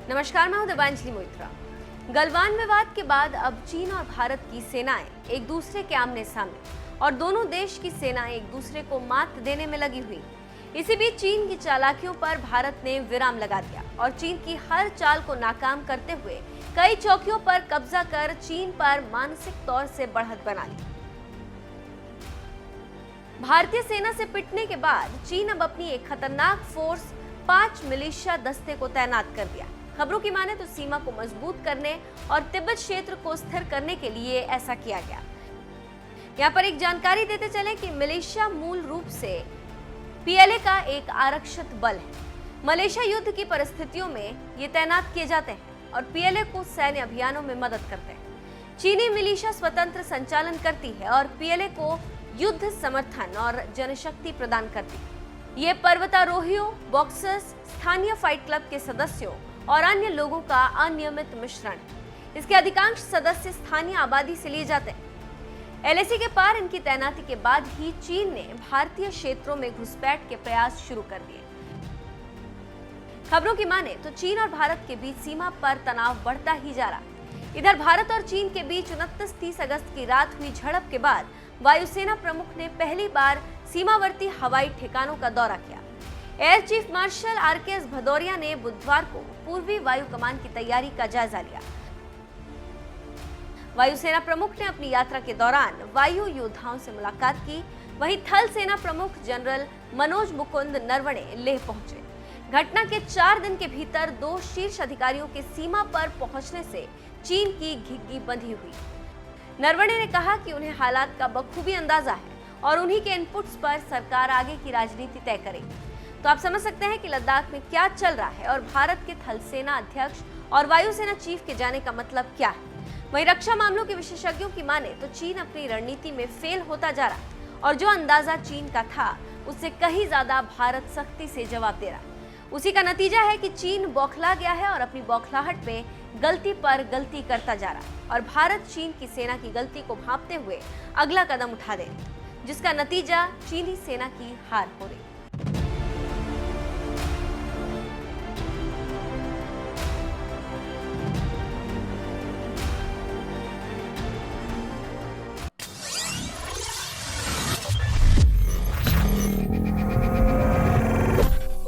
नमस्कार, मैं हूं दिव्यांजलि मोइत्रा। गलवान विवाद के बाद अब चीन और भारत की सेनाएं एक दूसरे के आमने सामने और दोनों देश की सेनाएं एक दूसरे को मात देने में लगी हुई। इसी बीच चीन की चालाकियों पर भारत ने विराम लगा दिया और चीन की हर चाल को नाकाम करते हुए कई चौकियों पर कब्जा कर चीन पर मानसिक तौर से बढ़त बना ली। भारतीय सेना से पिटने के बाद चीन अब अपनी एक खतरनाक फोर्स 5 मिलिशिया दस्ते को तैनात कर दिया। खबरों की माने तो सीमा को मजबूत करने और तिब्बत क्षेत्र को स्थिर करने के लिए ऐसा किया गया। यहाँ पर एक जानकारी देते चले कि मिलिशिया मूल रूप से पीएलए का एक आरक्षित बल है। मलेशिया युद्ध की परिस्थितियों में ये तैनात किए जाते हैं और पीएलए को सैन्य अभियानों में मदद करते हैं। चीनी मिलिशिया स्वतंत्र संचालन करती है और पीएलए को युद्ध समर्थन और जनशक्ति प्रदान करती है। ये पर्वतारोहियों, बॉक्सर्स, स्थानीय फाइट क्लब के सदस्यों और अन्य लोगों का अनियमित मिश्रण है। इसके अधिकांश सदस्य स्थानीय आबादी से लिए जाते हैं। एलएसी के पार इनकी तैनाती के बाद ही चीन ने भारतीय क्षेत्रों में घुसपैठ के प्रयास शुरू कर दिए। खबरों की माने तो चीन और भारत के बीच सीमा पर तनाव बढ़ता ही जा रहा। इधर भारत और चीन के बीच 29-30 अगस्त की रात हुई झड़प के बाद वायुसेना प्रमुख ने पहली बार सीमावर्ती हवाई ठिकानों का दौरा किया। Air chief marshal RKS Bhadauria ने बुधवार को पूर्वी वायु कमान की तैयारी का जायजा लिया। वायुसेना प्रमुख ने अपनी यात्रा के दौरान वायु योद्धाओं से मुलाकात की। वहीं थल सेना प्रमुख जनरल मनोज मुकुंद नरवणे लेह पहुंचे। घटना के 4 दिन के भीतर 2 शीर्ष अधिकारियों के सीमा पर पहुंचने से चीन की घिघी बंधी हुई। नरवणे ने कहा कि उन्हें हालात का बखूबी अंदाजा है और उन्हीं के इनपुट्स पर सरकार आगे की राजनीति तय करेगी। तो आप समझ सकते हैं कि लद्दाख में क्या चल रहा है और भारत के थल सेना अध्यक्ष और वायुसेना चीफ के जाने का मतलब क्या है। वहीं रक्षा मामलों के विशेषज्ञों की माने तो चीन अपनी रणनीति में फेल होता जा रहा है और जो अंदाजा चीन का था उससे कहीं ज्यादा भारत सख्ती से जवाब दे रहा है। उसी का नतीजा है कि चीन बौखला गया है और अपनी बौखलाहट में गलती पर गलती करता जा रहा है और भारत चीन की सेना की गलती को भांपते हुए अगला कदम उठा दे, जिसका नतीजा चीनी सेना की हार हो रही।